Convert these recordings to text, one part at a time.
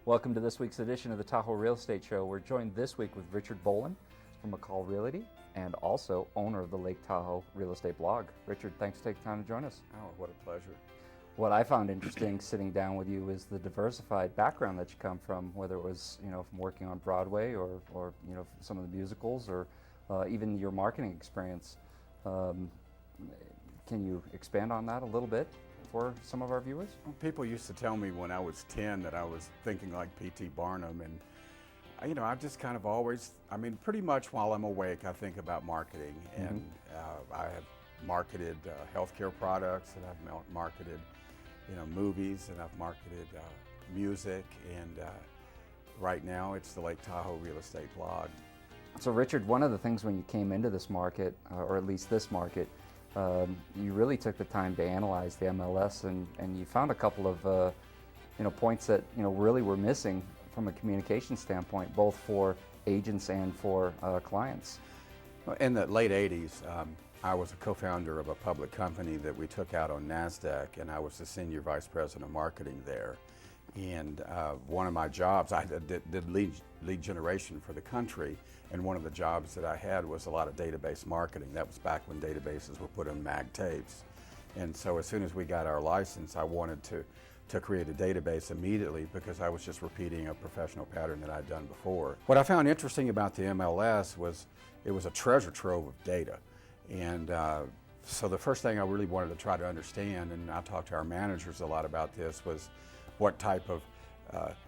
Welcome to this week's edition of the Tahoe Real Estate Show. We're joined this week with Richard Bolen from McCall Realty and also owner of the Lake Tahoe Real Estate blog. Richard, thanks for taking time to join us. Oh, what a pleasure. What I found interesting sitting down with you is the diversified background that you come from, whether it was from working on Broadway or some of the musicals or even your marketing experience. Can you expand on that a little bit for some of our viewers? Well, people used to tell me when I was 10 that I was thinking like P.T. Barnum, and I've just kind of always, pretty much while I'm awake, I think about marketing, and I have marketed healthcare products, and I've marketed movies, and I've marketed music, and right now it's the Lake Tahoe Real Estate blog. So Richard, one of the things when you came into this market, or at least this market, you really took the time to analyze the MLS, and you found a couple of points that really were missing from a communication standpoint, both for agents and for clients. In the late 80s, I was a co-founder of a public company that we took out on NASDAQ, and I was the senior vice president of marketing there. And one of my jobs, I did lead generation for the country, and one of the jobs that I had was a lot of database marketing. That was back when databases were put on mag tapes. And so as soon as we got our license, I wanted to create a database immediately because I was just repeating a professional pattern that I'd done before. What I found interesting about the MLS was it was a treasure trove of data. And so the first thing I really wanted to try to understand, and I talked to our managers a lot about this, was what type of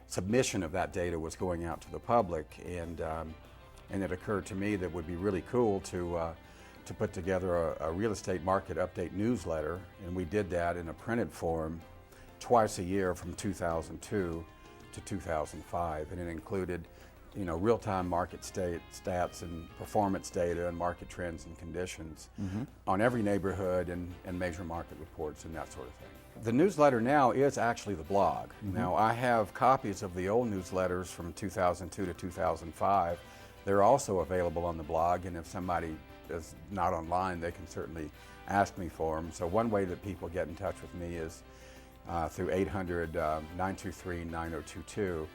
submission of that data was going out to the public. And it occurred to me that it would be really cool to put together a real estate market update newsletter, and we did that in a printed form twice a year from 2002 to 2005, and it included real-time market stats and performance data and market trends and conditions on every neighborhood and major market reports and that sort of thing. The newsletter now is actually the blog. Now I have copies of the old newsletters from 2002 to 2005. They're also available on the blog, and if somebody is not online, they can certainly ask me for them. So one way that people get in touch with me is through 800-923-9022.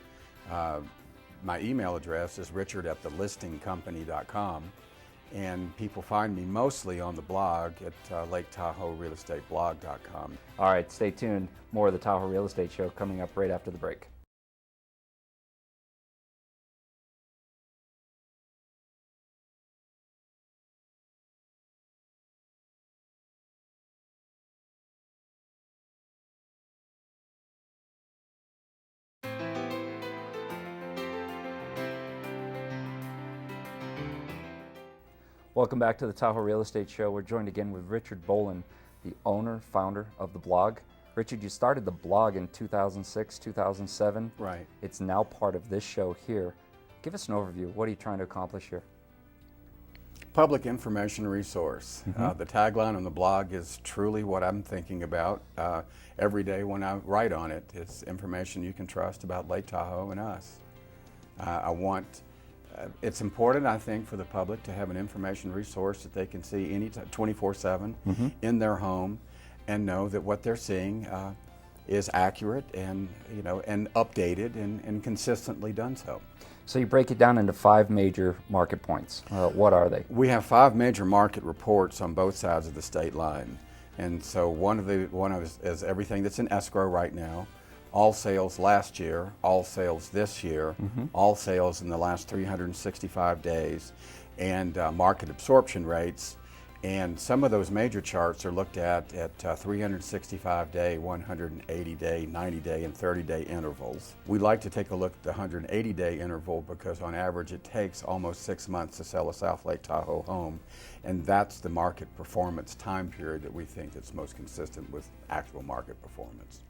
My email address is richard@thelistingcompany.com, and people find me mostly on the blog at LakeTahoeRealEstateBlog.com. All right, stay tuned. More of the Tahoe Real Estate Show coming up right after the break. Welcome back to the Tahoe Real Estate Show. We're joined again with Richard Bolen, the owner, founder of the blog. Richard, you started the blog in 2006, 2007. Right. It's now part of this show here. Give us an overview. What are you trying to accomplish here? Public information resource. The tagline on the blog is truly what I'm thinking about every day when I write on it. It's information you can trust about Lake Tahoe and us. It's important, I think, for the public to have an information resource that they can see anytime, 24/7 in their home, and know that what they're seeing is accurate and updated and consistently done so. So you break it down into 5 major market points. What are they? We have 5 major market reports on both sides of the state line, and so one of is everything that's in escrow right now. All sales last year, all sales this year, all sales in the last 365 days, and market absorption rates. And some of those major charts are looked at 365-day, 180-day, 90-day, and 30-day intervals. We like to take a look at the 180-day interval because on average it takes almost 6 months to sell a South Lake Tahoe home, and that's the market performance time period that we think is most consistent with actual market performance.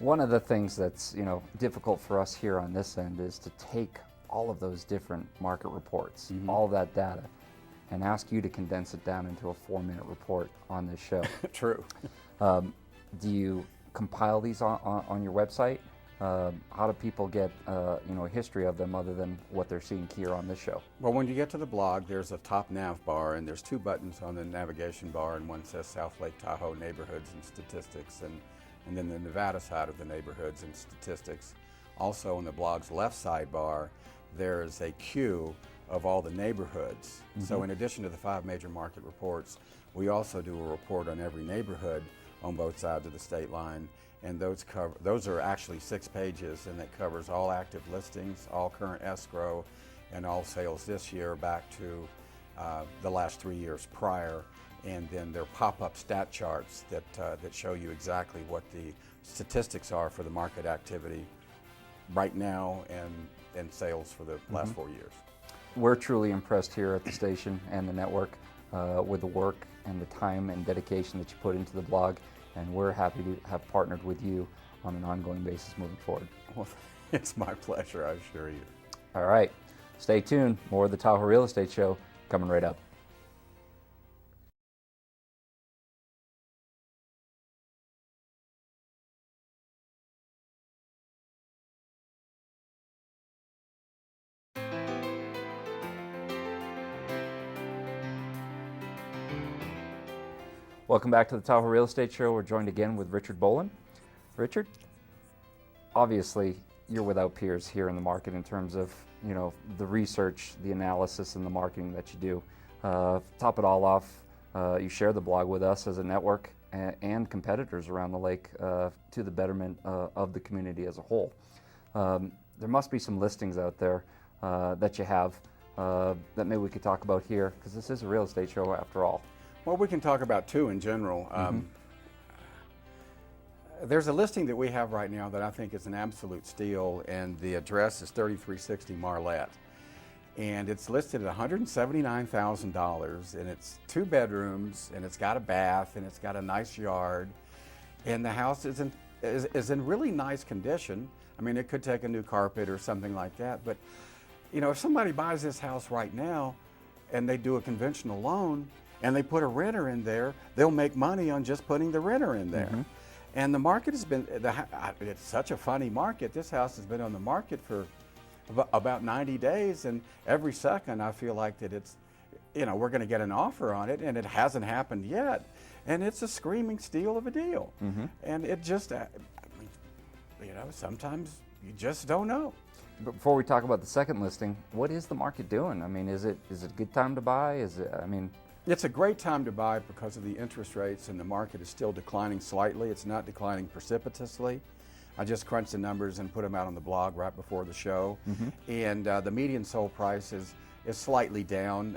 One of the things that's difficult for us here on this end is to take all of those different market reports, all of that data, and ask you to condense it down into a 4-minute report on this show. True. Do you compile these on your website? How do people get a history of them other than what they're seeing here on this show? Well, when you get to the blog, there's a top nav bar, and there's 2 buttons on the navigation bar, and one says South Lake Tahoe Neighborhoods and Statistics, and then the Nevada side of the neighborhoods and statistics. Also on the blog's left sidebar, there's a queue of all the neighborhoods. So in addition to the 5 major market reports, we also do a report on every neighborhood on both sides of the state line, and those are actually 6 pages, and that covers all active listings, all current escrow, and all sales this year back to the last 3 years prior. And then there are pop-up stat charts that show you exactly what the statistics are for the market activity right now and sales for the last 4 years. We're truly impressed here at the station and the network with the work and the time and dedication that you put into the blog, and we're happy to have partnered with you on an ongoing basis moving forward. Well, it's my pleasure, I assure you. All right, stay tuned. More of the Tahoe Real Estate Show coming right up. Welcome back to the Tahoe Real Estate Show. We're joined again with Richard Bolen. Richard, obviously you're without peers here in the market in terms of, you know, the research, the analysis, and the marketing that you do. Top it all off, you share the blog with us as a network and competitors around the lake to the betterment of the community as a whole. There must be some listings out there that you have that maybe we could talk about here, because this is a real estate show after all. Well, we can talk about 2 in general. There's a listing that we have right now that I think is an absolute steal, and the address is 3360 Marlette. And it's listed at $179,000, and it's 2 bedrooms, and it's got a bath, and it's got a nice yard, and the house is in really nice condition. I mean, it could take a new carpet or something like that, but you know, if somebody buys this house right now and they do a conventional loan and they put a renter in there, they'll make money on just putting the renter in there. And the market has been, it's such a funny market. This house has been on the market for about 90 days, and every second I feel like that it's, you know, we're going to get an offer on it, and it hasn't happened yet. And it's a screaming steal of a deal. And it just, I mean, you know, sometimes you just don't know. Before we talk about the second listing, what is the market doing? I mean, is it a good time to buy? Is it, I mean, it's a great time to buy because of the interest rates, and the market is still declining slightly. It's not declining precipitously. I just crunched the numbers and put them out on the blog right before the show. And the median sold price is slightly down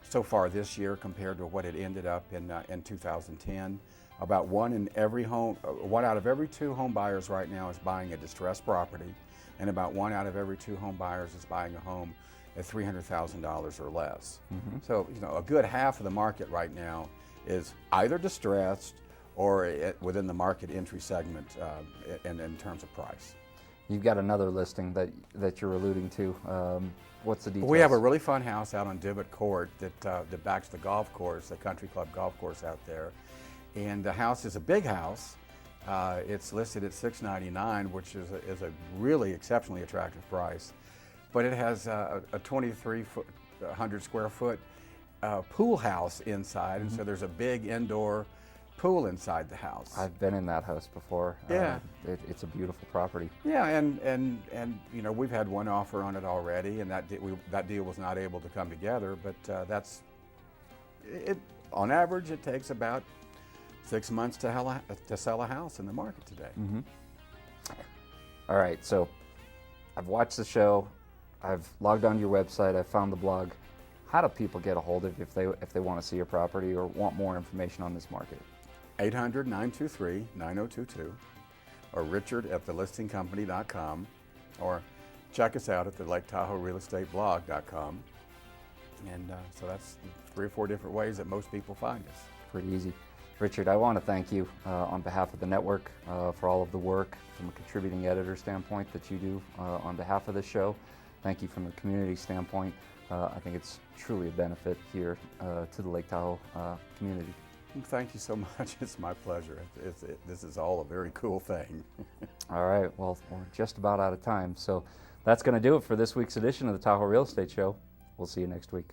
so far this year compared to what it ended up in 2010. About one out of every 2 home buyers right now is buying a distressed property, and about 1 out of every 2 home buyers is buying a home at $300,000 or less. So, you know, a good half of the market right now is either distressed or within the market entry segment in terms of price. You've got another listing that you're alluding to. What's the details? We have a really fun house out on Divot Court that backs the golf course, the country club golf course out there. And the house is a big house. It's listed at $699, which is a really exceptionally attractive price. But it has a 2,300 square foot pool house inside, and so there's a big indoor pool inside the house. I've been in that house before. Yeah. It's a beautiful property. Yeah, and you know, we've had 1 offer on it already, and that deal was not able to come together. But on average, it takes about 6 months to sell a house in the market today. All right, so I've watched the show. I've logged onto your website. I've found the blog. How do people get a hold of you if they want to see your property or want more information on this market? 800-923-9022, or richard@thelistingcompany.com, or check us out at the Lake Tahoe Real Estate Blog.com. And so that's 3 or 4 different ways that most people find us. Pretty easy. Richard, I want to thank you on behalf of the network for all of the work from a contributing editor standpoint that you do on behalf of this show. Thank you from a community standpoint. I think it's truly a benefit here to the Lake Tahoe community. Thank you so much. It's my pleasure. This is all a very cool thing. All right. Well, we're just about out of time. So that's going to do it for this week's edition of the Tahoe Real Estate Show. We'll see you next week.